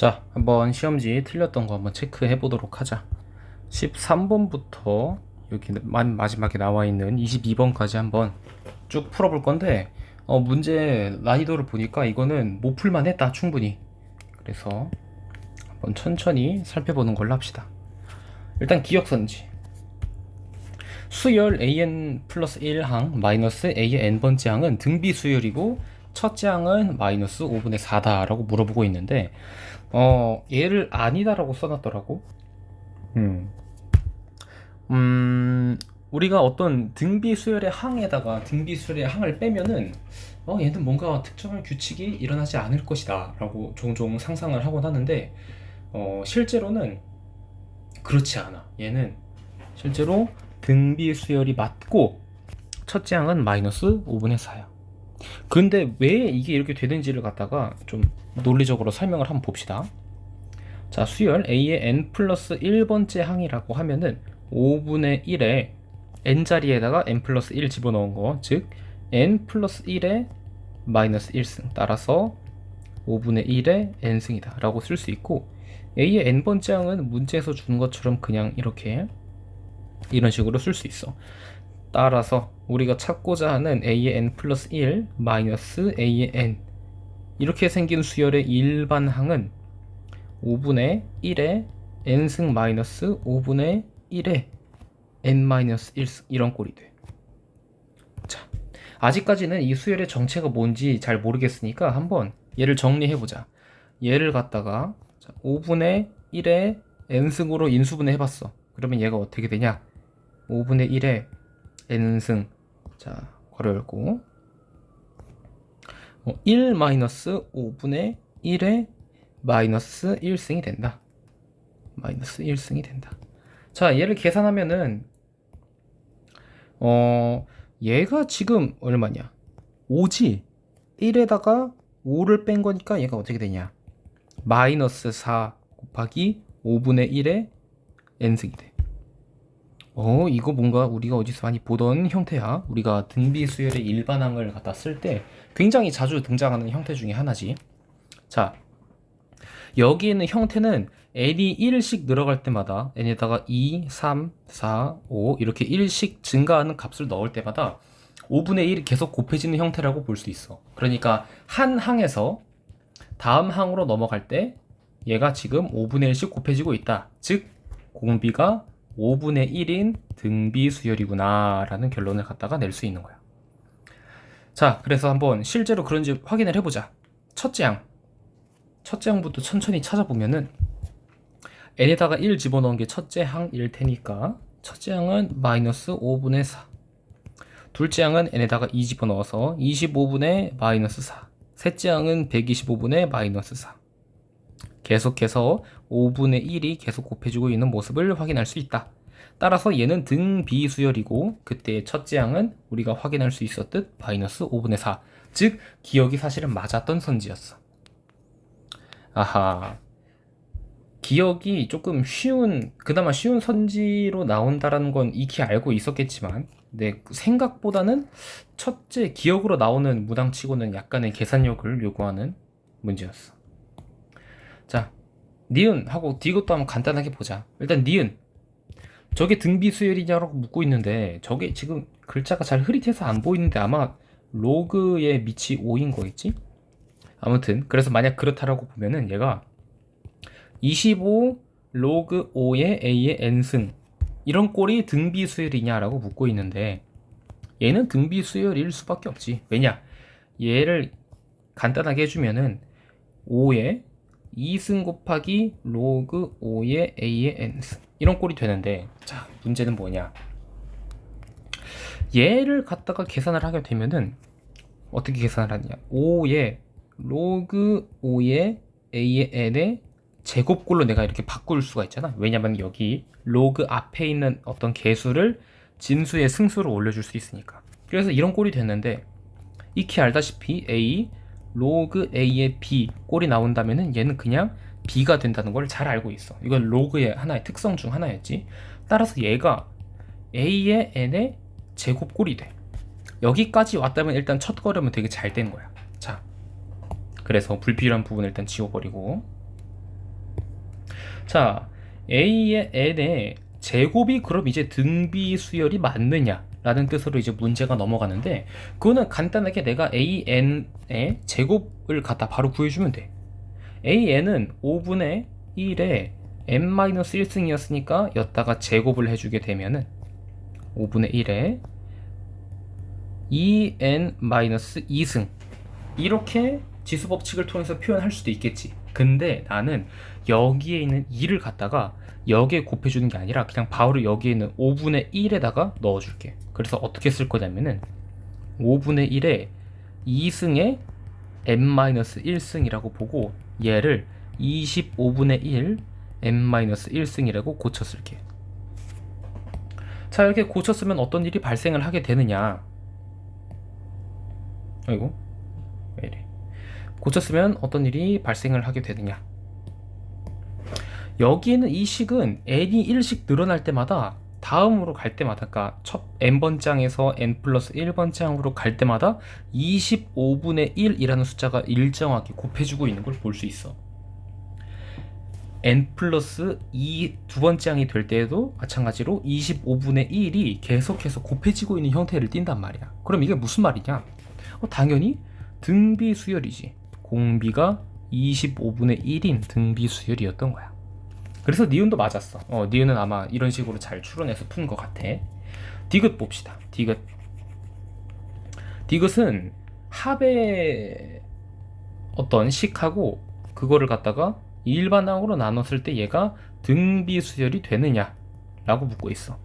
자, 한번 시험지 틀렸던 거 한번 체크해 보도록 하자. 13번부터 여기 마지막에 나와 있는 22번까지 한번 쭉 풀어볼 건데, 문제 난이도를 보니까 이거는 못 풀만 했다, 충분히. 그래서 한번 천천히 살펴보는 걸로 합시다. 일단 기억선지. 수열 an 플러스 1항 마이너스 a의 n번째 항은 등비 수열이고 첫째 항은 마이너스 5분의 4다 라고 물어보고 있는데, 얘를 아니다라고 써놨더라고. 우리가 어떤 등비 수열의 항에다가 등비 수열의 항을 빼면은 얘는 뭔가 특정한 규칙이 일어나지 않을 것이다 라고 종종 상상을 하곤 하는데, 실제로는 그렇지 않아. 얘는 실제로 등비 수열이 맞고 첫째 항은 마이너스 5분의 4야. 근데 왜 이게 이렇게 되는지를 갖다가 좀 논리적으로 설명을 한번 봅시다. 자, 수열 a의 n 플러스 1번째 항이라고 하면은 5분의 1에 n자리에다가 n 플러스 1 집어넣은 거, 즉 n 플러스 1에 마이너스 1승, 따라서 5분의 1에 n승이다 라고 쓸 수 있고, a의 n번째 항은 문제에서 주는 것처럼 그냥 이렇게 이런 식으로 쓸 수 있어. 따라서 우리가 찾고자 하는 a의 n 플러스 1 마이너스 a의 n, 이렇게 생긴 수열의 일반 항은 5분의 1에 n승 마이너스 5분의 1에 n 마이너스 1승, 이런 꼴이 돼. 자, 아직까지는 이 수열의 정체가 뭔지 잘 모르겠으니까 한번 얘를 정리해보자. 얘를 갖다가 5분의 1에 n승으로 인수분해 해봤어. 그러면 얘가 어떻게 되냐? 5분의 1에 n승, 자, 괄호 열고 1 마이너스 5분의 1에 마이너스 1승이 된다. 마이너스 1승이 된다. 자, 얘를 계산하면은 얘가 지금 얼마냐? 5지? 1에다가 5를 뺀 거니까 얘가 어떻게 되냐? 마이너스 4 곱하기 5분의 1에 n승이 돼. 이거 뭔가 우리가 어디서 많이 보던 형태야. 우리가 등비 수열의 일반항을 갖다 쓸 때 굉장히 자주 등장하는 형태 중에 하나지. 자, 여기 있는 형태는 n이 1씩 늘어갈 때마다 n에다가 2, 3, 4, 5 이렇게 1씩 증가하는 값을 넣을 때마다 5분의 1이 계속 곱해지는 형태라고 볼 수 있어. 그러니까 한 항에서 다음 항으로 넘어갈 때 얘가 지금 5분의 1씩 곱해지고 있다. 즉 공비가 5분의 1인 등비 수열이구나 라는 결론을 갖다가 낼 수 있는 거야. 자, 그래서 한번 실제로 그런지 확인을 해보자. 첫째 항부터 천천히 찾아보면은 n에다가 1 집어넣은 게 첫째 항일 테니까 첫째 항은 마이너스 5분의 4, 둘째 항은 n에다가 2 집어넣어서 25분의 마이너스 4, 셋째 항은 125분의 마이너스 4. 계속해서 5분의 1이 계속 곱해지고 있는 모습을 확인할 수 있다. 따라서 얘는 등비수열이고 그때의 첫째 항은 우리가 확인할 수 있었듯 마이너스 5분의 4, 즉 기억이 사실은 맞았던 선지였어. 아하, 기억이 조금 그나마 쉬운 선지로 나온다라는 건 익히 알고 있었겠지만, 내 생각보다는 첫째 기억으로 나오는 문항치고는 약간의 계산력을 요구하는 문제였어. 자, 니은하고 디귿도 한번 간단하게 보자. 일단 니은, 저게 등비수열이냐고 묻고 있는데 저게 지금 글자가 잘 흐릿해서 안 보이는데 아마 로그의 밑이 5인 거겠지? 아무튼 그래서 만약 그렇다라고 보면은 얘가 25 로그 5의 a의 n승, 이런 꼴이 등비수열이냐라고 묻고 있는데 얘는 등비수열일 수밖에 없지. 왜냐? 얘를 간단하게 해주면은 5의 2승 곱하기 로그 5의 a의 n승, 이런 꼴이 되는데, 자, 문제는 뭐냐? 얘를 갖다가 계산을 하게 되면은 어떻게 계산을 하느냐? 5의 로그 5의 a의 n의 제곱꼴로 내가 이렇게 바꿀 수가 있잖아. 왜냐면 여기 로그 앞에 있는 어떤 개수를 진수의 승수로 올려줄 수 있으니까. 그래서 이런 꼴이 됐는데, 익히 알다시피 a 로그 a의 b 꼴이 나온다면은 얘는 그냥 b가 된다는 걸 잘 알고 있어. 이건 로그의 하나의 특성 중 하나였지. 따라서 얘가 a의 n의 제곱꼴이 돼. 여기까지 왔다면 일단 첫 걸음은 되게 잘 된 거야. 자, 그래서 불필요한 부분을 일단 지워버리고, 자, A의 n의 제곱이 그럼 이제 등비 수열이 맞느냐 라는 뜻으로 이제 문제가 넘어가는데, 그거는 간단하게 내가 AN의 제곱을 갖다 바로 구해주면 돼. AN은 5분의 1에 n-1승이었으니까 여기다가 제곱을 해주게 되면은 5분의 1에 2n-2승, 이렇게 지수 법칙을 통해서 표현할 수도 있겠지. 근데 나는 여기에 있는 2를 갖다가 여기에 곱해주는 게 아니라 그냥 바로 여기에 있는 5분의 1에다가 넣어줄게. 그래서 어떻게 쓸 거냐면은 5분의 1에 2승에 n-1승이라고 보고 얘를 25분의 1 n-1승이라고 고쳐 쓸게. 자, 이렇게 고쳤으면 어떤 일이 발생을 하게 되느냐. 아이고, 왜 이래. 고쳤으면 어떤 일이 발생을 하게 되느냐. 여기에는 이 식은 n이 1씩 늘어날 때마다 다음으로 갈 때마다, 그러니까 첫 n번장에서 n 플러스 1번장으로 갈 때마다 25분의 1이라는 숫자가 일정하게 곱해주고 있는 걸 볼 수 있어. n 플러스 2 두 번장이 될 때에도 마찬가지로 25분의 1이 계속해서 곱해지고 있는 형태를 띈단 말이야. 그럼 이게 무슨 말이냐? 당연히 등비 수열이지. 공비가 25분의 1인 등비 수열이었던 거야. 그래서 니은도 맞았어. 니은은 아마 이런 식으로 잘 추론해서 푼 것 같아. 디귿 봅시다. 디귿. 디귿은 합의 어떤 식하고 그거를 갖다가 일반항으로 나눴을 때 얘가 등비 수열이 되느냐 라고 묻고 있어.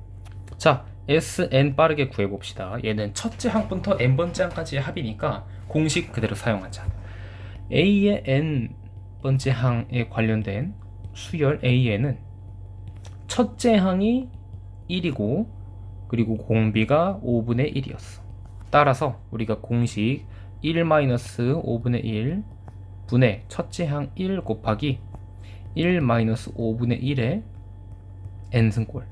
자, Sn 빠르게 구해봅시다. 얘는 첫째 항부터 n번째 항까지의 합이니까 공식 그대로 사용하자. A의 n번째 항에 관련된 수열 AN은 첫째 항이 1이고 그리고 공비가 5분의 1이었어. 따라서 우리가 공식 1-5분의 1 분의 첫째 항 1 곱하기 1-5분의 1의 n승꼴,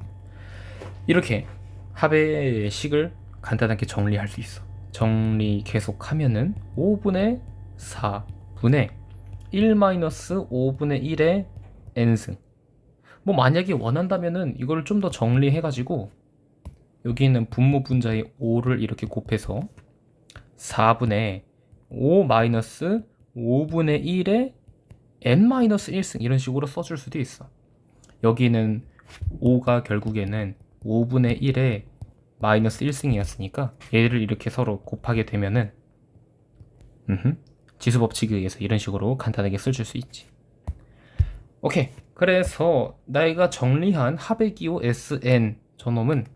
이렇게 합의 식을 간단하게 정리할 수 있어. 정리 계속하면은 5분의 4분의 1-5분의 1의 n승. 뭐 만약에 원한다면은 이걸 좀 더 정리해가지고 여기 있는 분모 분자의 5를 이렇게 곱해서 4분의 5-5분의 1의 n-1승 이런 식으로 써줄 수도 있어. 여기는 5가 결국에는 5분의 1의 마이너스 1승이었으니까 얘를 이렇게 서로 곱하게 되면은 지수 법칙에 의해서 이런 식으로 간단하게 써줄 수 있지. 오케이. 그래서 내가 정리한 합의 기호 Sn 저놈은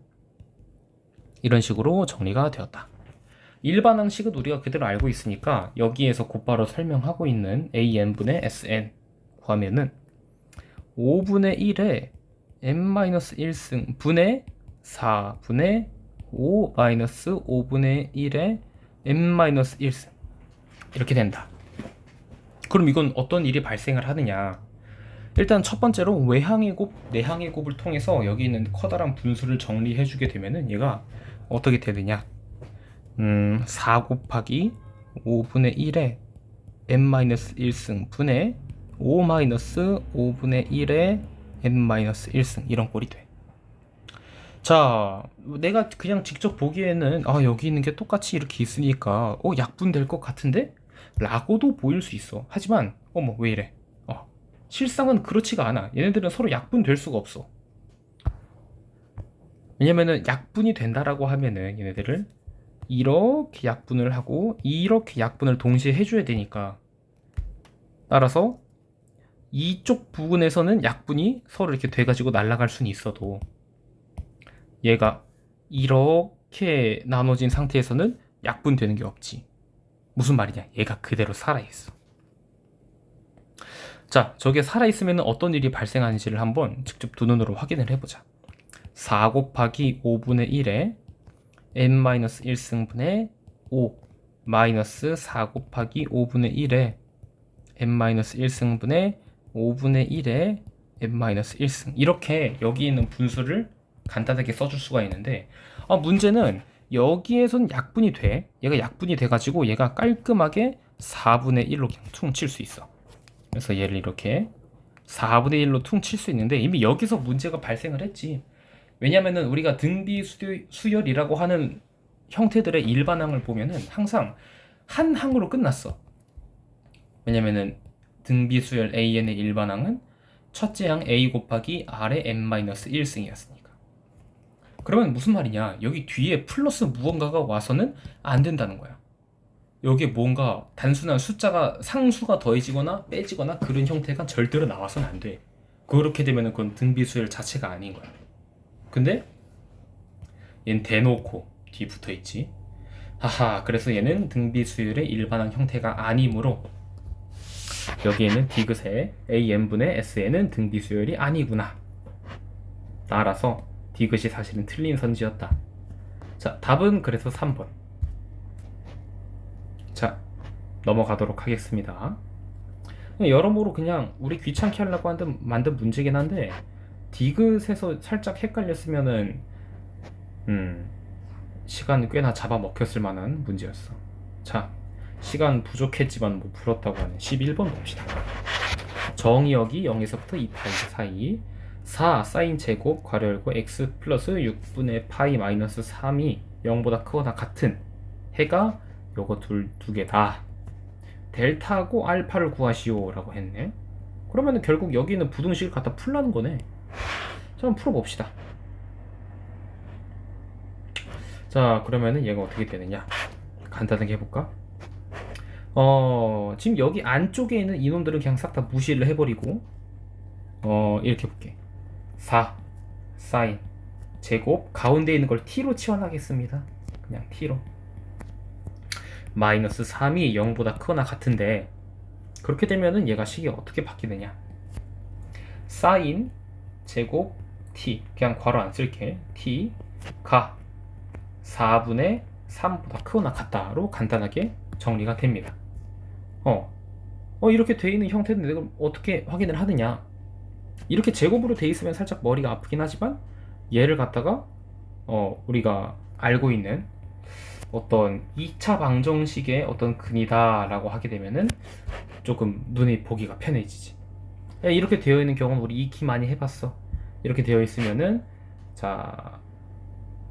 이런 식으로 정리가 되었다. 일반 항식은 우리가 그대로 알고 있으니까 여기에서 곧바로 설명하고 있는 AN분의 SN 구하면은 5분의 1에 n-1승 분의 4분의 5-5분의 1의 n-1승 이렇게 된다. 그럼 이건 어떤 일이 발생을 하느냐. 일단 첫 번째로 외항의 곱, 내항의 곱을 통해서 여기 있는 커다란 분수를 정리해 주게 되면은 얘가 어떻게 되느냐. 4 곱하기 5분의 1에 n-1승 분의 5-5분의 1에 n-1승 이런 꼴이 돼. 자, 내가 그냥 직접 보기에는 여기 있는 게 똑같이 이렇게 있으니까 약분될 것 같은데? 라고도 보일 수 있어. 하지만 왜 이래? 실상은 그렇지가 않아. 얘네들은 서로 약분될 수가 없어. 왜냐면은 약분이 된다라고 하면은 얘네들을 이렇게 약분을 하고 이렇게 약분을 동시에 해줘야 되니까, 따라서 이쪽 부분에서는 약분이 서로 이렇게 돼가지고 날아갈 수는 있어도 얘가 이렇게 나눠진 상태에서는 약분되는 게 없지. 무슨 말이냐? 얘가 그대로 살아있어. 자, 저게 살아있으면 어떤 일이 발생하는지를 한번 직접 두 눈으로 확인을 해보자. 4 곱하기 5분의 1에 n-1승분의 5 마이너스 4 곱하기 5분의 1에 n-1승분의 5분의 1에 n-1승, 이렇게 여기 있는 분수를 간단하게 써줄 수가 있는데, 문제는 여기에선 약분이 돼. 얘가 약분이 돼가지고 얘가 깔끔하게 4분의 1로 그냥 퉁 칠 수 있어. 그래서 얘를 이렇게 4분의 1로 퉁칠 수 있는데 이미 여기서 문제가 발생을 했지. 왜냐면은 우리가 등비 수열이라고 하는 형태들의 일반항을 보면은 항상 한 항으로 끝났어. 왜냐면은 등비 수열 AN의 일반항은 첫째 항 A 곱하기 R의 n-1승이었으니까. 그러면 무슨 말이냐? 여기 뒤에 플러스 무언가가 와서는 안 된다는 거야. 여기에 뭔가 단순한 숫자가 상수가 더해지거나 빼지거나 그런 형태가 절대로 나와서는 안 돼. 그렇게 되면 그건 등비수열 자체가 아닌 거야. 근데 얘는 대놓고 뒤에 붙어있지. 하하, 그래서 얘는 등비수열의 일반항 형태가 아니므로 여기에는 디귿의 AN분의 SN은 등비수열이 아니구나. 따라서 디귿이 사실은 틀린 선지였다. 자, 답은 그래서 3번. 자, 넘어가도록 하겠습니다. 여러모로 그냥 우리 귀찮게 하려고 만든 문제긴 한데 디귿에서 살짝 헷갈렸으면은 시간 꽤나 잡아먹혔을 만한 문제였어. 자, 시간 부족했지만 뭐 풀었다고 하는 11번 봅시다. 정의역이 0에서부터 2파이 사이 4 사인 제곱 괄호 열고 x 플러스 6분의 파이 마이너스 3이 0보다 크거나 같은 해가 요거 두 개다. 델타하고 알파를 구하시오 라고 했네. 그러면 결국 여기는 부등식을 갖다 풀라는 거네. 자, 한번 풀어봅시다. 자, 그러면은 얘가 어떻게 되느냐 간단하게 해볼까? 지금 여기 안쪽에 있는 이놈들은 그냥 싹 다 무시를 해버리고 이렇게 볼게. 4 사인 제곱 가운데 있는 걸 t로 치환하겠습니다. 그냥 t로 마이너스 3이 0보다 크거나 같은데 그렇게 되면은 얘가 식이 어떻게 바뀌느냐. 사인 제곱 t 그냥 괄호 안 쓸게. t가 4분의 3보다 크거나 같다로 간단하게 정리가 됩니다. 이렇게 돼 있는 형태는 내가 어떻게 확인을 하느냐. 이렇게 제곱으로 돼 있으면 살짝 머리가 아프긴 하지만 얘를 갖다가 우리가 알고 있는 어떤 2차 방정식의 어떤 근이다 라고 하게 되면은 조금 눈이 보기가 편해지지. 이렇게 되어 있는 경우는 우리 익히 많이 해봤어. 이렇게 되어 있으면은 자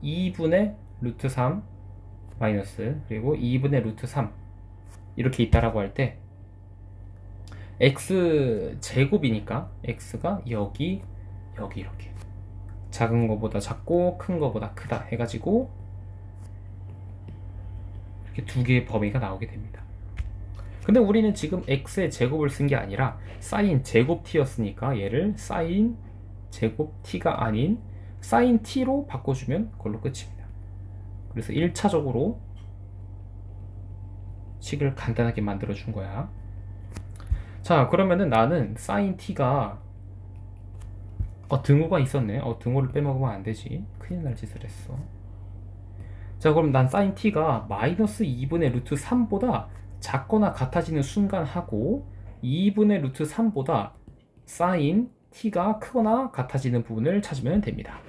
2분의 루트 3 마이너스 그리고 2분의 루트 3 이렇게 있다라고 할 때 x 제곱이니까 x가 여기 이렇게 작은 거보다 작고 큰 거보다 크다 해가지고 이렇게 두 개의 범위가 나오게 됩니다. 근데 우리는 지금 x의 제곱을 쓴 게 아니라 사인 제곱 t였으니까 얘를 사인 제곱 t가 아닌 사인 t로 바꿔주면 그걸로 끝입니다. 그래서 1차적으로 식을 간단하게 만들어 준 거야. 자, 그러면은 나는 사인 t가 등호가 있었네. 등호를 빼먹으면 안 되지. 큰일 날 짓을 했어. 자, 그럼 난 사인 t가 마이너스 2분의 루트 3보다 작거나 같아지는 순간 하고 2분의 루트 3보다 사인 t가 크거나 같아지는 부분을 찾으면 됩니다.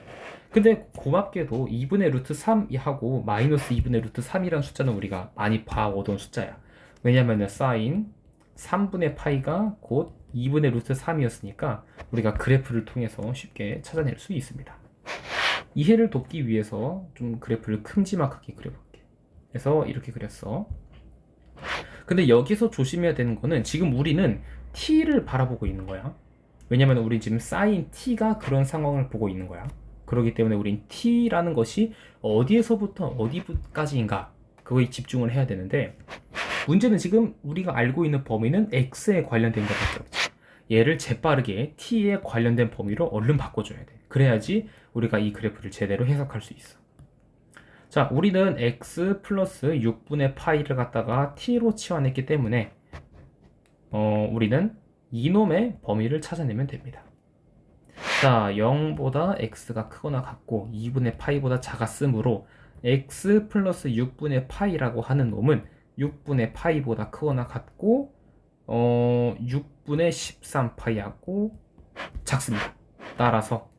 근데 고맙게도 2분의 루트 3하고 마이너스 2분의 루트 3이라는 숫자는 우리가 많이 봐오던 숫자야. 왜냐면은 사인 3분의 파이가 곧 2분의 루트 3이었으니까 우리가 그래프를 통해서 쉽게 찾아낼 수 있습니다. 이해를 돕기 위해서 좀 그래프를 큼지막하게 그려볼게. 그래서 이렇게 그렸어. 근데 여기서 조심해야 되는 거는 지금 우리는 t를 바라보고 있는 거야. 왜냐면 우리 지금 사인 t가 그런 상황을 보고 있는 거야. 그렇기 때문에 우린 t라는 것이 어디에서부터 어디까지인가 그거에 집중을 해야 되는데 문제는 지금 우리가 알고 있는 범위는 x에 관련된 것밖에 없지. 얘를 재빠르게 t에 관련된 범위로 얼른 바꿔줘야 돼. 그래야지 우리가 이 그래프를 제대로 해석할 수 있어. 자, 우리는 x 플러스 6분의 파이를 갖다가 t로 치환했기 때문에 우리는 이놈의 범위를 찾아내면 됩니다. 자, 0보다 x가 크거나 같고 2분의 파이보다 작았으므로 x 플러스 6분의 파이라고 하는 놈은 6분의 파이보다 크거나 같고 6분의 13파이하고 작습니다. 따라서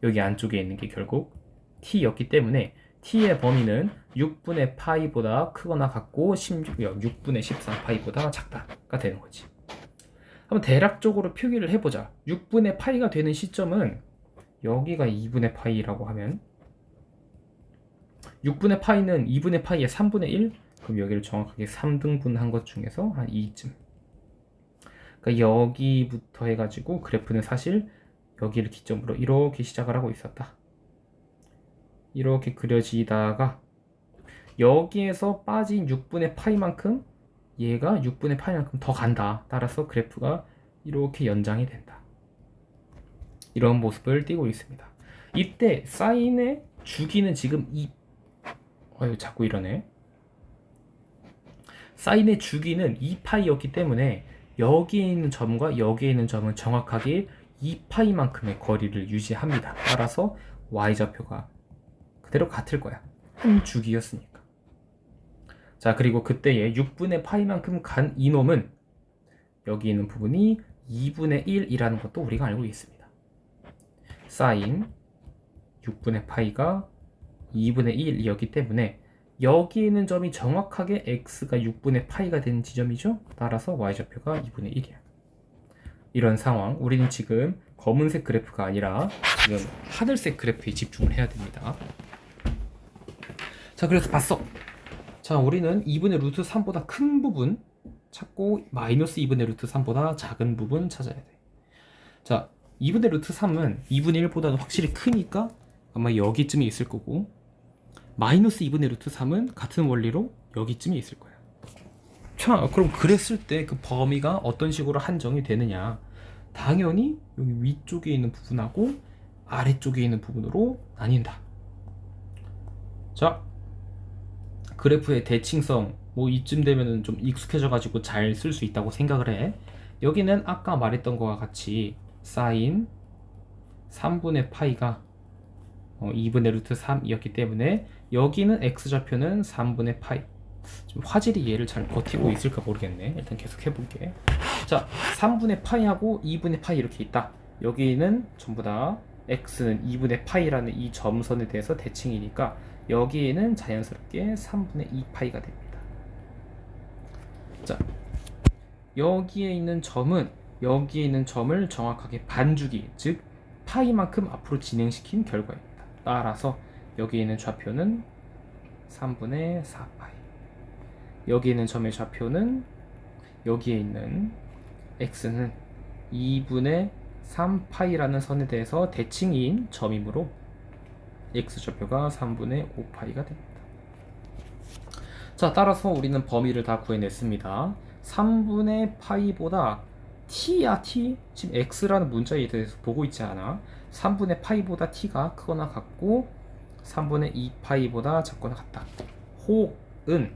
여기 안쪽에 있는 게 결국 t였기 때문에 t의 범위는 6분의 파이보다 크거나 같고 6분의 13파이보다 작다가 되는 거지. 한번 대략적으로 표기를 해보자. 6분의 파이가 되는 시점은 여기가 2분의 파이라고 하면 6분의 파이는 2분의 파이의 3분의 1? 그럼 여기를 정확하게 3등분한 것 중에서 한 2쯤. 그러니까 여기부터 해가지고 그래프는 사실 여기를 기점으로 이렇게 시작을 하고 있었다. 이렇게 그려지다가 여기에서 빠진 6분의 파이만큼 얘가 6분의 파이만큼 더 간다. 따라서 그래프가 이렇게 연장이 된다. 이런 모습을 띄고 있습니다. 이때 사인의 주기는 지금 자꾸 이러네. 사인의 주기는 2파이였기 때문에 여기에 있는 점과 여기에 있는 점은 정확하게 2파이만큼의 거리를 유지합니다. 따라서 y좌표가 그대로 같을 거야. 한 주기였으니까. 자, 그리고 그때의 6분의 파이만큼 간 이놈은 여기 있는 부분이 2분의 1이라는 것도 우리가 알고 있습니다. 사인 6분의 파이가 2분의 1이었기 때문에 여기 있는 점이 정확하게 x가 6분의 파이가 되는 지점이죠. 따라서 y좌표가 2분의 1이야. 이런 상황, 우리는 지금 검은색 그래프가 아니라 지금 하늘색 그래프에 집중을 해야 됩니다. 자, 그래서 봤어. 자, 우리는 2분의 루트 3보다 큰 부분 찾고 마이너스 2분의 루트 3보다 작은 부분 찾아야 돼. 자, 2분의 루트 3은 2분의 1보다는 확실히 크니까 아마 여기쯤에 있을 거고, 마이너스 2분의 루트 3은 같은 원리로 여기쯤에 있을 거야. 자, 그럼 그랬을 때 그 범위가 어떤 식으로 한정이 되느냐? 당연히 여기 위쪽에 있는 부분하고 아래쪽에 있는 부분으로 나뉜다. 자, 그래프의 대칭성 뭐 이쯤 되면은 좀 익숙해져 가지고 잘 쓸 수 있다고 생각을 해. 여기는 아까 말했던 거와 같이 사인 3분의 파이가 2분의 루트 3이었기 때문에 여기는 x좌표는 3분의 파이. 좀 화질이 얘를 잘 버티고 있을까 모르겠네. 일단 계속 해볼게. 자, 3분의 파이하고 2분의 파이 이렇게 있다. 여기는 전부 다 x는 2분의 파이라는 이 점선에 대해서 대칭이니까 여기에는 자연스럽게 3분의 2파이가 됩니다. 자, 여기에 있는 점은 여기에 있는 점을 정확하게 반주기, 즉 파이만큼 앞으로 진행시킨 결과입니다. 따라서 여기 있는 좌표는 3분의 4파이. 여기 있는 점의 좌표는 여기에 있는 x는 2분의 3파이라는 선에 대해서 대칭인 점이므로 x좌표가 3분의 5파이가 됩니다. 자, 따라서 우리는 범위를 다 구해냈습니다. 3분의 파이보다 t야 t? 지금 x라는 문자에 대해서 보고 있지 않아? 3분의 파이보다 t가 크거나 같고 3분의 2파이보다 작거나 같다. 혹은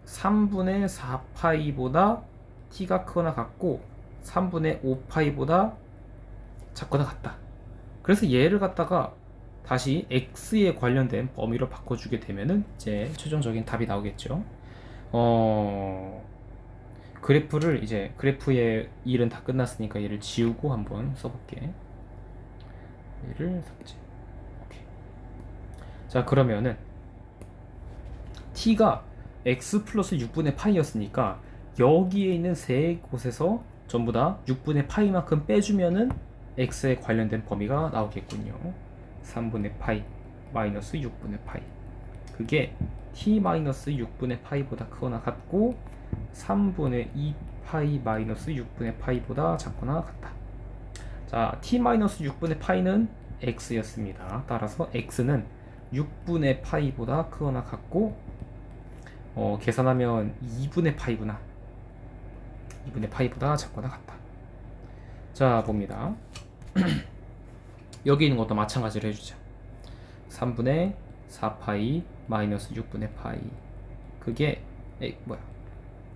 3분의 4파이보다 t가 크거나 같고 3분의 5파이보다 작거나 같다. 그래서 얘를 갖다가 다시 x에 관련된 범위로 바꿔주게 되면은 이제 최종적인 답이 나오겠죠. 그래프를 이제 그래프의 일은 다 끝났으니까 얘를 지우고 한번 써볼게. 얘를 삭제. 오케이. 자, 그러면은 t가 x 플러스 6분의 파이였으니까 여기에 있는 세 곳에서 전부 다 6분의 파이만큼 빼주면은 x에 관련된 범위가 나오겠군요. 3분의 파이 마이너스 6분의 파이, 그게 t 마이너스 6분의 파이보다 크거나 같고 3분의 2파이 마이너스 6분의 파이보다 작거나 같다. 자, t 마이너스 6분의 파이는 x였습니다. 따라서 x는 6분의 파이보다 크거나 같고 계산하면 2분의 파이구나. 2분의 파이보다 작거나 같다. 자, 봅니다. 여기 있는 것도 마찬가지로 해주자. 3분의 4파이 마이너스 6분의 파이, 그게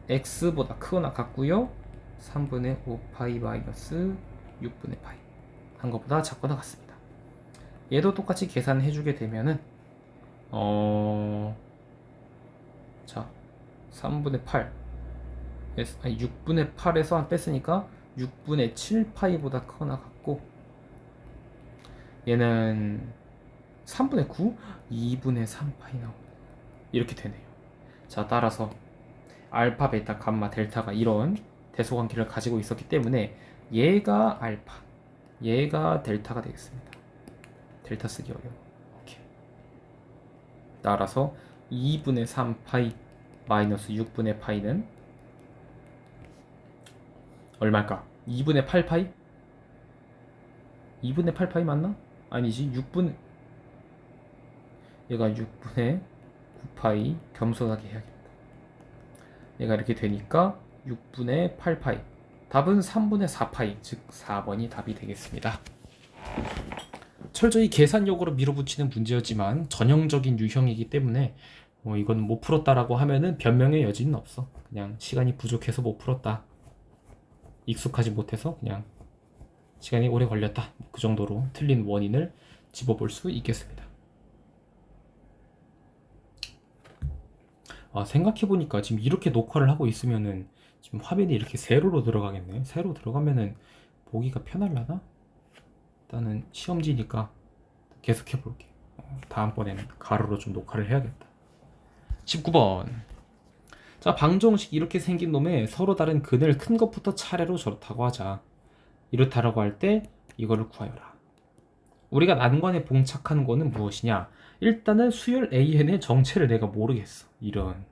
x보다 크거나 같고요 3분의 5파이 마이너스 6분의 파이 한 것보다 작거나 같습니다. 얘도 똑같이 계산해 주게 되면은 자, 3분의 8 아니 6분의 8에서 한 뺐으니까 6분의 7파이보다 크거나 같고, 얘는 3분의 9? 2분의 3파이 나옵니다. 이렇게 되네요. 자, 따라서 알파, 베타, 감마, 델타가 이런 대소관계를 가지고 있었기 때문에 얘가 알파, 얘가 델타가 되겠습니다. 델타 쓰기 어려워. 오케이. 따라서 2분의 3파이 마이너스 6분의 파이는 얼마일까? 2분의 8파이? 2분의 8파이 맞나? 아니지. 6분 얘가 6분의 9파이 겸손하게 해야겠다. 얘가 이렇게 되니까 6분의 8파이. 답은 3분의 4파이, 즉 4번이 답이 되겠습니다. 철저히 계산력으로 밀어붙이는 문제였지만 전형적인 유형이기 때문에 이건 못 풀었다라고 하면은 변명의 여지는 없어. 그냥 시간이 부족해서 못 풀었다. 익숙하지 못해서 그냥 시간이 오래 걸렸다. 그 정도로 틀린 원인을 집어볼 수 있겠습니다. 생각해보니까 지금 이렇게 녹화를 하고 있으면은 지금 화면이 이렇게 세로로 들어가겠네. 세로 들어가면은 보기가 편할라나? 일단은 시험지니까 계속 해볼게. 다음번에는 가로로 좀 녹화를 해야겠다. 19번. 자, 방정식 이렇게 생긴 놈에 서로 다른 근을 큰 것부터 차례로 저렇다고 하자. 이렇다라고 할 때 이거를 구하여라. 우리가 난관에 봉착한 거는 무엇이냐? 일단은 수열 AN의 정체를 내가 모르겠어. 이런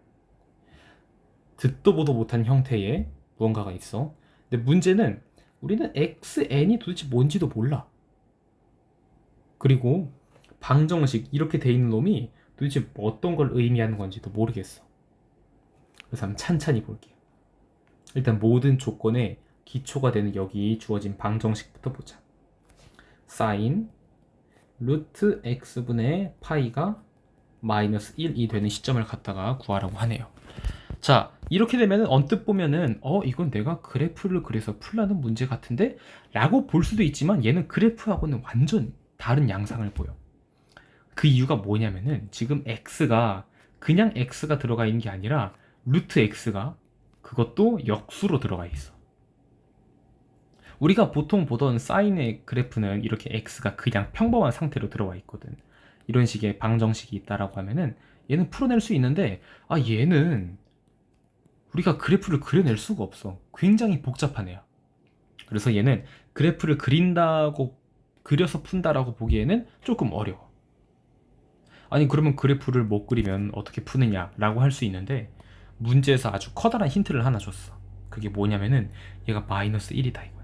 듣도 보도 못한 형태의 무언가가 있어. 근데 문제는 우리는 XN이 도대체 뭔지도 몰라. 그리고 방정식 이렇게 돼 있는 놈이 도대체 어떤 걸 의미하는 건지도 모르겠어. 그래서 한번 찬찬히 볼게요. 일단 모든 조건의 기초가 되는 여기 주어진 방정식부터 보자. 사인 루트 x분의 파이가 마이너스 1이 되는 시점을 갖다가 구하라고 하네요. 자, 이렇게 되면 언뜻 보면은 이건 내가 그래프를 그려서 풀라는 문제 같은데? 라고 볼 수도 있지만 얘는 그래프하고는 완전 다른 양상을 보여. 그 이유가 뭐냐면은 지금 x가 그냥 x가 들어가 있는 게 아니라 루트 x가 그것도 역수로 들어가 있어. 우리가 보통 보던 사인의 그래프는 이렇게 x가 그냥 평범한 상태로 들어와 있거든. 이런 식의 방정식이 있다라고 하면은 얘는 풀어낼 수 있는데 얘는 우리가 그래프를 그려낼 수가 없어. 굉장히 복잡한 애야. 그래서 얘는 그래프를 그려서 푼다라고 보기에는 조금 어려워. 아니 그러면 그래프를 못 그리면 어떻게 푸느냐라고 할 수 있는데 문제에서 아주 커다란 힌트를 하나 줬어. 그게 뭐냐면은 얘가 마이너스 1이다 이거야.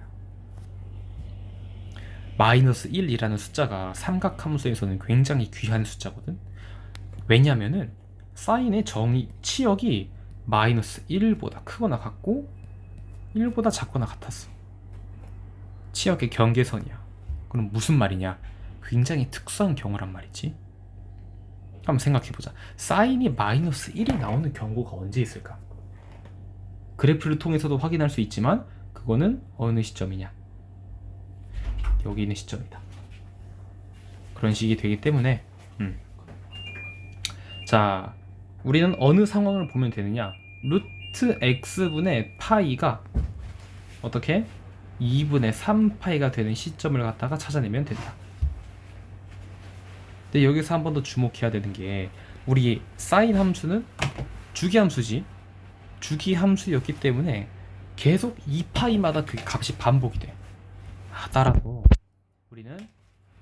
마이너스 1이라는 숫자가 삼각함수에서는 굉장히 귀한 숫자거든. 왜냐면은 사인의 치역이 마이너스 1보다 크거나 같고 1보다 작거나 같았어. 치역의 경계선이야. 그럼 무슨 말이냐? 굉장히 특수한 경우란 말이지. 한번 생각해보자. 사인이 마이너스 1이 나오는 경우가 언제 있을까? 그래프를 통해서도 확인할 수 있지만 그거는 어느 시점이냐? 여기 있는 시점이다. 그런 식이 되기 때문에 자, 우리는 어느 상황을 보면 되느냐? 루트 x분의 파이가 어떻게? 2분의 3파이가 되는 시점을 갖다가 찾아내면 된다. 근데 여기서 한 번 더 주목해야 되는 게 우리 사인 함수는 주기함수지. 주기함수였기 때문에 계속 2파이마다 그 값이 반복이 돼. 따라서 우리는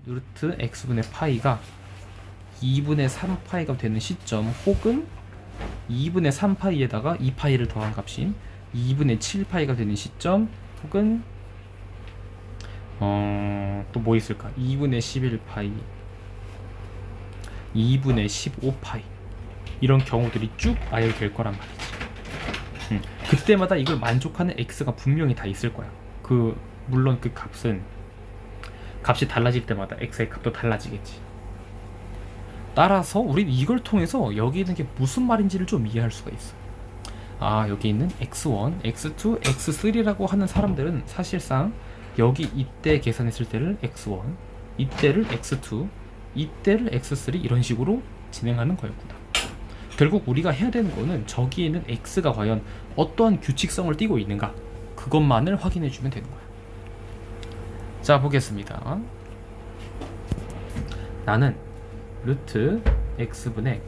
루트 x분의 파이가 2분의 3파이가 되는 시점 혹은 2분의 3파이에다가 2파이를 더한 값인 2분의 7파이가 되는 시점 혹은 또 뭐 있을까? 2분의 11파이 2분의 15파이 이런 경우들이 쭉 나열될 거란 말이지. 그때마다 이걸 만족하는 x가 분명히 다 있을 거야. 물론 그 값이 달라질 때마다 x의 값도 달라지겠지. 따라서 우리는 이걸 통해서 여기 있는 게 무슨 말인지를 좀 이해할 수가 있어. 여기 있는 x1, x2, x3라고 하는 사람들은 사실상 여기 이때 계산했을 때를 x1, 이때를 x2, 이때를 x3 이런 식으로 진행하는 거였구나. 결국 우리가 해야 되는 거는 저기에 있는 x가 과연 어떠한 규칙성을 띠고 있는가 그것만을 확인해 주면 되는 거야. 자, 보겠습니다. 나는 루트 x분의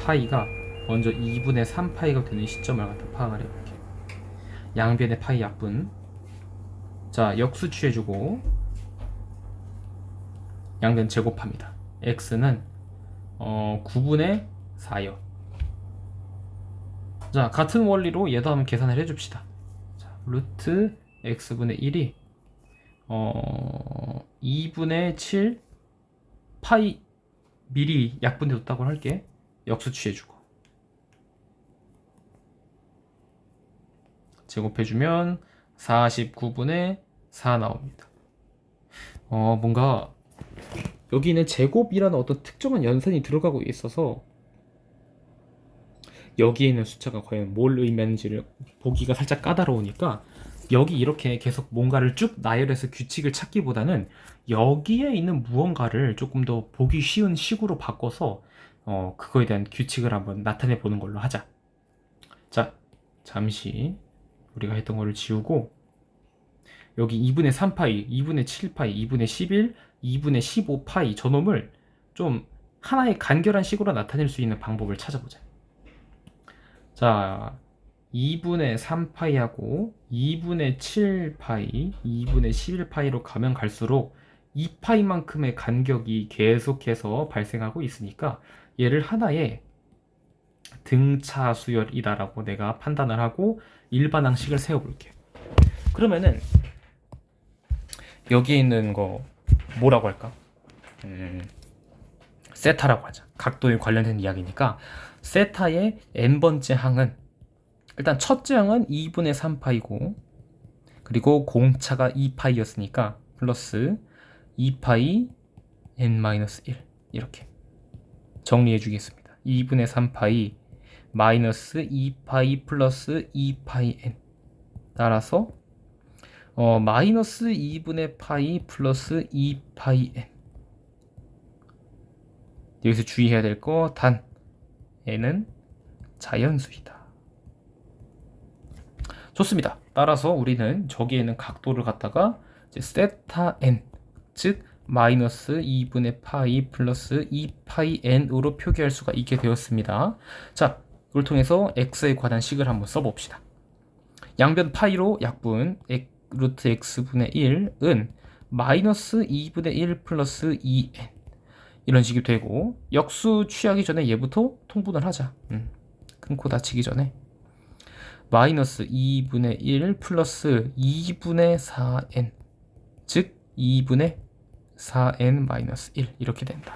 파이가 먼저 2분의 3파이가 되는 시점을 갖다 파악을 해볼게. 양변의 파이 약분. 자, 역수 취해주고 양변 제곱합니다. x는 9분의 4요. 자, 같은 원리로 얘도 한번 계산을 해줍시다. 자, 루트 x분의 1이 2분의 7 파이 미리 약분되었다고 할게. 역수 취해주고 제곱해주면 49분의 4 나옵니다. 뭔가 여기는 제곱이라는 어떤 특정한 연산이 들어가고 있어서 여기에 있는 숫자가 과연 뭘 의미하는지를 보기가 살짝 까다로우니까 여기 이렇게 계속 뭔가를 쭉 나열해서 규칙을 찾기보다는 여기에 있는 무언가를 조금 더 보기 쉬운 식으로 바꿔서 그거에 대한 규칙을 한번 나타내 보는 걸로 하자. 자, 잠시 우리가 했던 거를 지우고 여기 2분의 3파이, 2분의 7파이, 2분의 11, 2분의 15파이 저놈을 좀 하나의 간결한 식으로 나타낼 수 있는 방법을 찾아보자. 자, 2분의 3파이하고 2분의 7파이, 2분의 11파이로 가면 갈수록 2파이만큼의 간격이 계속해서 발생하고 있으니까 얘를 하나의 등차 수열이다라고 내가 판단을 하고 일반항식을 세워볼게. 그러면은 여기에 있는 거 뭐라고 할까? 세타라고 하자. 각도에 관련된 이야기니까 세타의 n번째 항은 일단 첫째 항은 2분의 3파이고 그리고 공차가 2파이였으니까 플러스 2파이 n-1 이렇게 정리해 주겠습니다. 2분의 3파이 마이너스 2파이 플러스 2파이 n 따라서 마이너스 2분의 파이 플러스 2파이 n. 여기서 주의해야 될 거 단 n은 자연수이다. 좋습니다. 따라서 우리는 저기에는 각도를 갖다가 이제 세타 n, 즉 마이너스 2분의 파이 플러스 2파이 n으로 표기할 수가 있게 되었습니다. 자, 이걸 통해서 x에 관한 식을 한번 써봅시다. 양변 파이로 약분 루트 x분의 1은 마이너스 2분의 1 플러스 2n 이런 식이 되고 역수 취하기 전에 얘부터 통분을 하자. 끊고 다치기 전에 마이너스 2분의 1 플러스 2분의 4n 즉 2분의 4n 마이너스 1 이렇게 된다.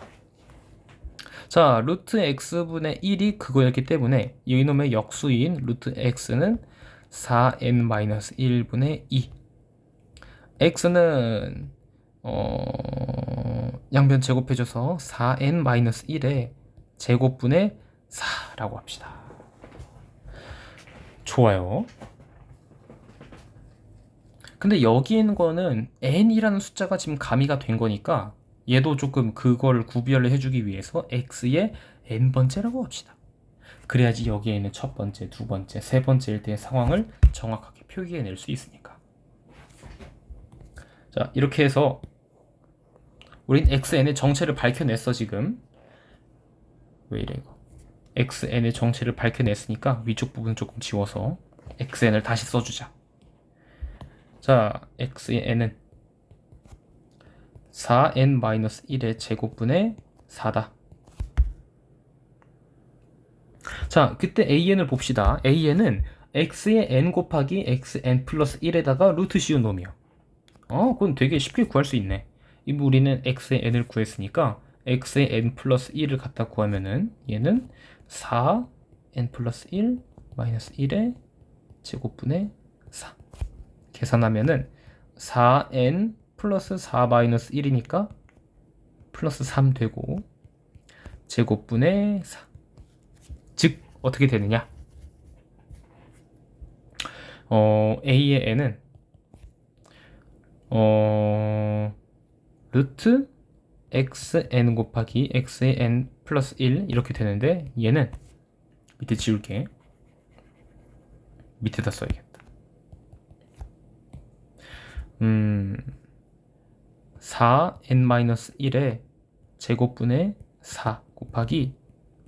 자, 루트 x분의 1이 그거였기 때문에 이놈의 역수인 루트 x는 4n 마이너스 1분의 2 x는 양변 제곱해줘서 4n 마이너스 1의 제곱분의 4라고 합시다. 좋아요. 근데 여기 있는 거는 n이라는 숫자가 지금 가미가 된 거니까 얘도 조금 그걸 구별을 해주기 위해서 x의 n번째라고 합시다. 그래야지 여기에 있는 첫 번째, 두 번째, 세 번째일 때의 상황을 정확하게 표기해낼 수 있으니까. 자, 이렇게 해서 우린 xn의 정체를 밝혀냈어 지금. 왜 이래 이거. xn의 정체를 밝혀냈으니까 위쪽 부분 조금 지워서 xn을 다시 써주자. 자, x의 n은 4n-1의 제곱분의 4다. 자, 그때 an을 봅시다. an은 x의 n 곱하기 xn 플러스 1에다가 루트 씌운 놈이요. 그건 되게 쉽게 구할 수 있네. 우리는 x의 n을 구했으니까 x의 n 플러스 1을 갖다 구하면은 얘는 4n 플러스 1 마이너스 1의 제곱분의 4 계산하면은 4n 플러스 4 마이너스 1이니까 플러스 3 되고 제곱분의 4 즉 어떻게 되느냐, a의 n은 루트 xn 곱하기 x의 n 플러스 1 이렇게 되는데 얘는 밑에 지울게. 밑에다 써야겠다. 4n-1의 제곱분의 4 곱하기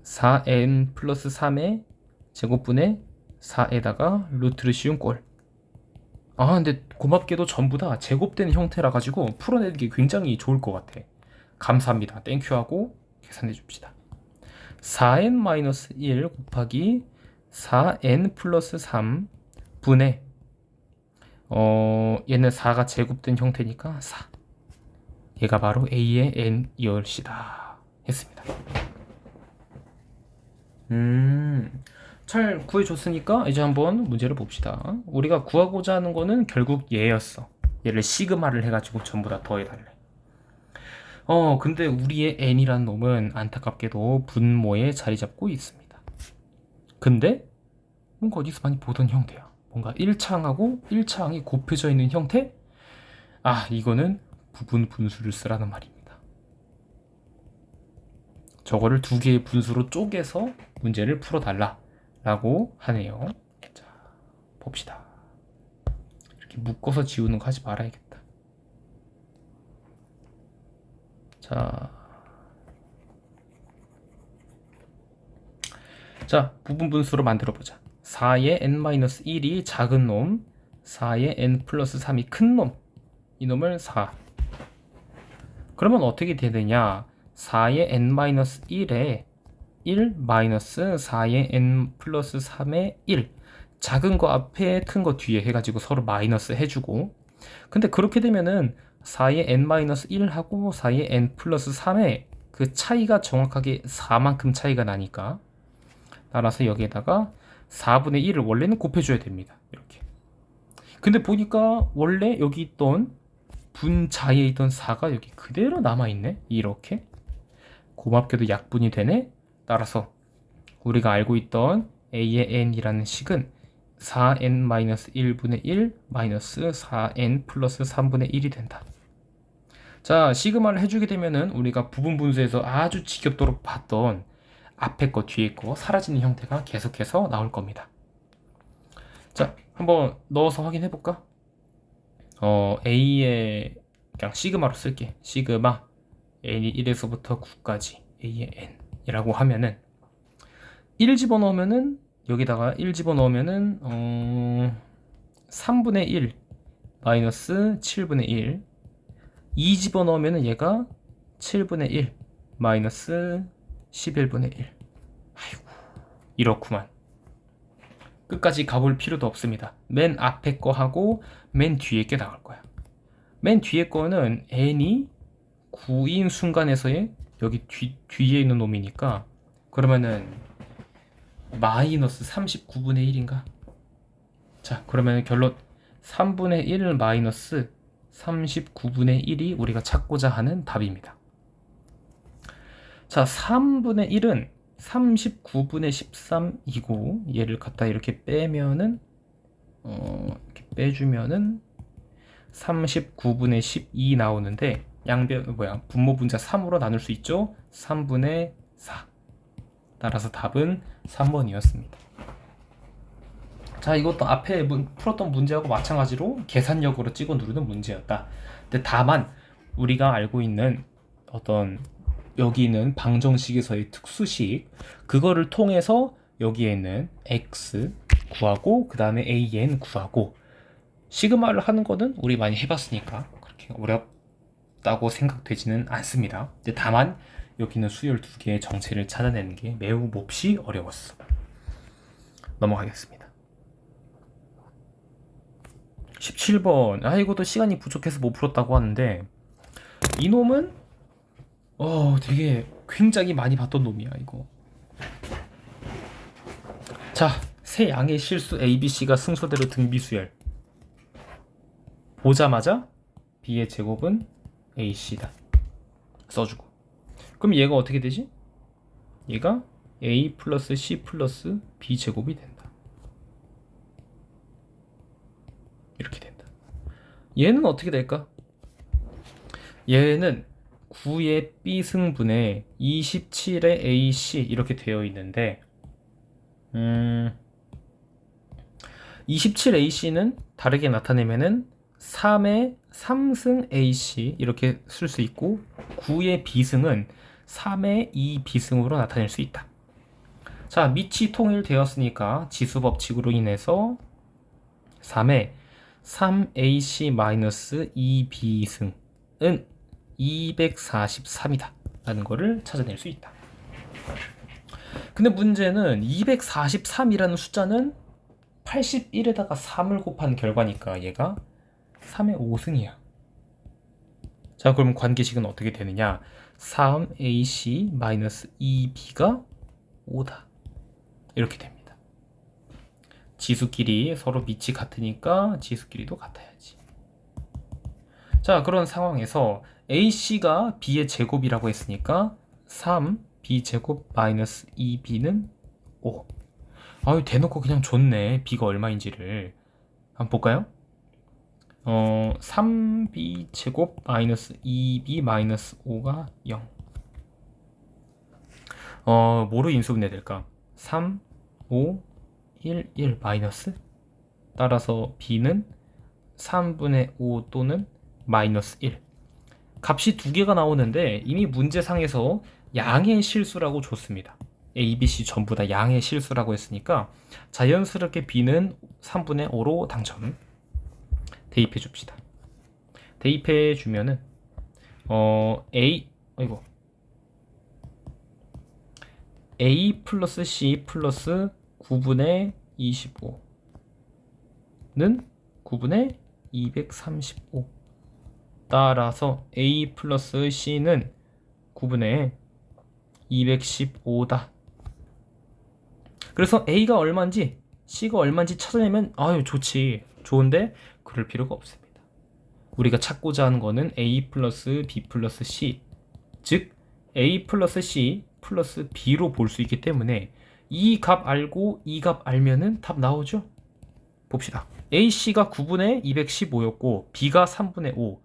4n 플러스 3의 제곱분의 4에다가 루트를 씌운 꼴. 근데 고맙게도 전부 다 제곱된 형태라 가지고 풀어내는 게 굉장히 좋을 것 같아. 감사합니다. 땡큐 하고 계산해 줍시다. 4n-1 곱하기 4n 플러스 3 분의 얘는 4가 제곱된 형태니까 4. 얘가 바로 a의 n이올시다 했습니다. 잘 구해줬으니까 이제 한번 문제를 봅시다. 우리가 구하고자 하는 거는 결국 얘였어. 얘를 시그마를 해가지고 전부 다 더해달래. 근데 우리의 n이라는 놈은 안타깝게도 분모에 자리 잡고 있습니다. 근데 뭔가 어디서 많이 보던 형태야. 뭔가 1차항하고 1차항이 곱해져 있는 형태? 이거는 부분 분수를 쓰라는 말입니다. 저거를 두 개의 분수로 쪼개서 문제를 풀어달라 라고 하네요. 자, 봅시다. 이렇게 묶어서 지우는 거 하지 말아야겠다. 자, 부분 분수로 만들어 보자. 4의 n-1이 작은 놈, 4의 n 플러스 3이 큰 놈, 이 놈을 4. 그러면 어떻게 되느냐? 4의 n-1에 1 마이너스 4의 n 플러스 3의 1. 작은 거 앞에 큰 거 뒤에 해가지고 서로 마이너스 해주고. 근데 그렇게 되면은 4의 n-1하고 4의 n 플러스 3의 그 차이가 정확하게 4만큼 차이가 나니까, 따라서 여기에다가 4분의 1을 원래는 곱해줘야 됩니다. 이렇게. 근데 보니까 원래 여기 있던 분자에 있던 4가 여기 그대로 남아있네. 이렇게. 고맙게도 약분이 되네. 따라서 우리가 알고 있던 a의 n이라는 식은 4n-1분의 1 마이너스 4n 플러스 3분의 1이 된다. 자, 시그마를 해주게 되면은 우리가 부분 분수에서 아주 지겹도록 봤던 앞에 거 뒤에 거 사라지는 형태가 계속해서 나올 겁니다. 자, 한번 넣어서 확인해 볼까? a의 그냥 시그마로 쓸게. 시그마 n이 1에서부터 9까지 a의 n 이라고 하면은 1 집어넣으면은 여기다가 1 집어넣으면은 3분의 1 마이너스 7분의 1. 2 집어넣으면은 얘가 7분의 1 마이너스 11분의 1. 아이고, 이렇구만. 끝까지 가볼 필요도 없습니다. 맨 앞에 거 하고 맨 뒤에 게 나올 거야. 맨 뒤에 거는 n이 9인 순간에서의 여기 뒤에 있는 놈이니까, 그러면은 마이너스 39분의 1인가? 자, 그러면 결론 3분의 1 마이너스 39분의 1이 우리가 찾고자 하는 답입니다. 자, 3분의 1은 39분의 13이고 얘를 갖다 이렇게 빼면은 이렇게 빼주면은 39분의 12 나오는데 분모 분자 3으로 나눌 수 있죠. 3분의 4. 따라서 답은 3번이었습니다. 자, 이것도 앞에 풀었던 문제하고 마찬가지로 계산력으로 찍어 누르는 문제였다. 근데 다만 우리가 알고 있는 어떤 여기 있는 방정식에서의 특수식, 그거를 통해서 여기에 있는 x 구하고 그 다음에 an 구하고, 시그마를 하는 거는 우리 많이 해봤으니까 그렇게 어렵다고 생각되지는 않습니다. 근데 다만 여기 있는 수열 두 개의 정체를 찾아내는 게 매우 몹시 어려웠어. 넘어가겠습니다. 17번. 이것도 시간이 부족해서 못 풀었다고 하는데, 이놈은 되게 굉장히 많이 봤던 놈이야 이거. 자, 세 양의 실수 ABC가 순서대로 등비수열. 보자마자 B의 제곱은 AC다 써주고, 그럼 얘가 어떻게 되지? 얘가 A 플러스 C 플러스 B 제곱이 된다. 이렇게 된다. 얘는 어떻게 될까? 얘는 9의 B승분에 27의 AC 이렇게 되어 있는데, 27AC는 다르게 나타내면은 3의 3승 AC 이렇게 쓸 수 있고, 9의 B승은 3의 2B승으로 나타낼 수 있다. 자, 밑이 통일되었으니까 지수 법칙으로 인해서 3의 3ac-2b승은 243이다 라는 거를 찾아낼 수 있다. 근데 문제는 243이라는 숫자는 81에다가 3을 곱한 결과니까 얘가 3의 5승이야. 자, 그럼 관계식은 어떻게 되느냐? 3ac-2b가 5다. 이렇게 됩니다. 지수끼리 서로 밑이 같으니까 지수끼리도 같아야지. 자, 그런 상황에서 ac가 b의 제곱이라고 했으니까 3b 제곱 마이너스 2b는 5. 아유, 대놓고 그냥 줬네. b가 얼마인지를. 한번 볼까요? 3b 제곱 마이너스 2b 마이너스 5가 0. 뭐로 인수분해 될까? 3, 5, 1, 1 마이너스. 따라서 b는 3분의 5 또는 마이너스 1. 값이 두 개가 나오는데 이미 문제상에서 양의 실수라고 줬습니다. A, B, C 전부 다 양의 실수라고 했으니까 자연스럽게 B는 3분의 5로 당첨. 대입해 줍시다. 대입해 주면은 A 플러스 C 플러스 9분의 25는 9분의 235. 따라서 A 플러스 C는 9분의 215다. 그래서 A가 얼마인지 C가 얼마인지 찾아내면 아유 좋지. 좋은데 그럴 필요가 없습니다. 우리가 찾고자 하는 거는 A 플러스 B 플러스 C, 즉 A 플러스 C 플러스 B로 볼 수 있기 때문에 이 값 알고 이 값 알면은 답 나오죠? 봅시다. AC가 9분의 215였고 B가 3분의 5.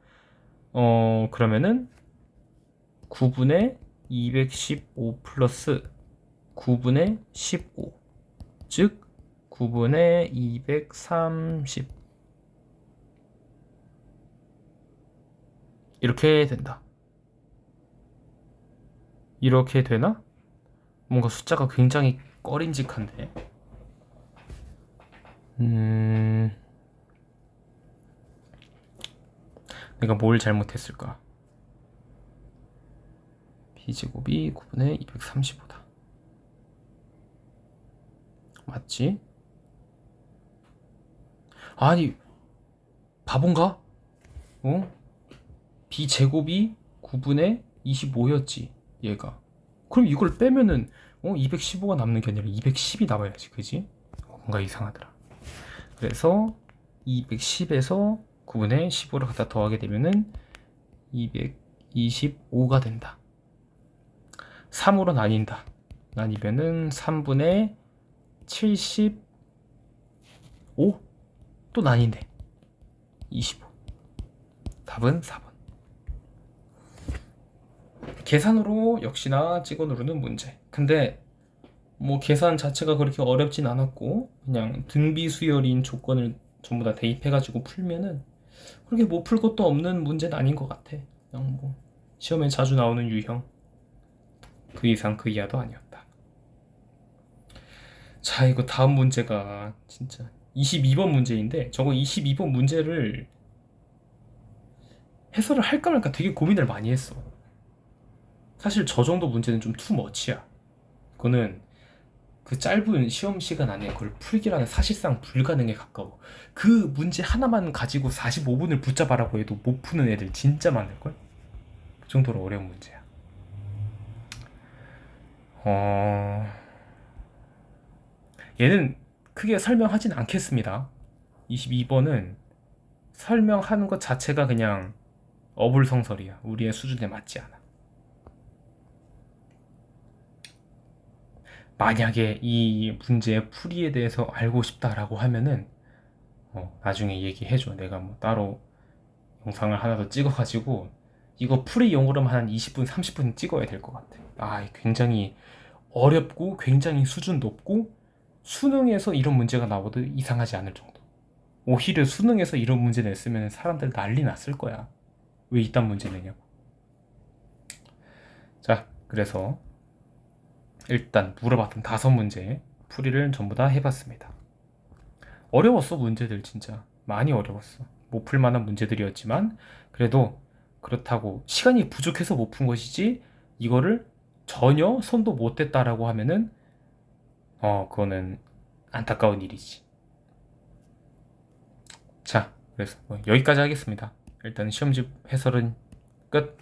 그러면은 9분의 215 플러스 9분의 15, 즉 9분의 230. 이렇게 된다. 이렇게 되나? 뭔가 숫자가 굉장히 꺼림직한데. 내가 뭘 잘못했을까? b제곱이 9분의 235다. 맞지? 아니, 바본가? b제곱이 9분의 25였지, 얘가. 그럼 이걸 빼면은 215가 남는 게 아니라 210이 남아야지, 그지? 뭔가 이상하더라. 그래서 210에서 9분의 15를 갖다 더하게 되면은 225가 된다. 3으로 나뉜다. 나뉘면은 3분의 75? 또 나뉜대. 25. 답은 4번. 계산으로 역시나 찍어 누르는 문제. 근데 뭐 계산 자체가 그렇게 어렵진 않았고 그냥 등비 수열인 조건을 전부 다 대입해가지고 풀면은 그렇게 못 풀 것도 없는 문제는 아닌 것 같아. 그냥 뭐 시험에 자주 나오는 유형. 그 이상 그 이하도 아니었다. 자, 이거 다음 문제가 진짜 22번 문제인데 저거 22번 문제를 해설을 할까 말까 되게 고민을 많이 했어. 사실 저 정도 문제는 좀 투머치야. 그거는 그 짧은 시험 시간 안에 그걸 풀기라는 사실상 불가능에 가까워. 그 문제 하나만 가지고 45분을 붙잡아라고 해도 못 푸는 애들 진짜 많을걸? 그 정도로 어려운 문제야. 얘는 크게 설명하진 않겠습니다. 22번은 설명하는 것 자체가 그냥 어불성설이야. 우리의 수준에 맞지 않아. 만약에 이 문제의 풀이에 대해서 알고 싶다라고 하면은 나중에 얘기해줘. 내가 뭐 따로 영상을 하나 더 찍어가지고 이거 풀이용으로만 한 20분, 30분 찍어야 될 것 같아. 굉장히 어렵고 굉장히 수준 높고 수능에서 이런 문제가 나와도 이상하지 않을 정도. 오히려 수능에서 이런 문제 냈으면 사람들 난리 났을 거야. 왜 이딴 문제 내냐고. 자, 그래서 일단 물어봤던 5문제 풀이를 전부 다 해봤습니다. 어려웠어, 문제들 진짜. 많이 어려웠어. 못 풀 만한 문제들이었지만 그래도 그렇다고 시간이 부족해서 못 푼 것이지 이거를 전혀 손도 못 댔다라고 하면은 그거는 안타까운 일이지. 자, 그래서 뭐 여기까지 하겠습니다. 일단 시험집 해설은 끝.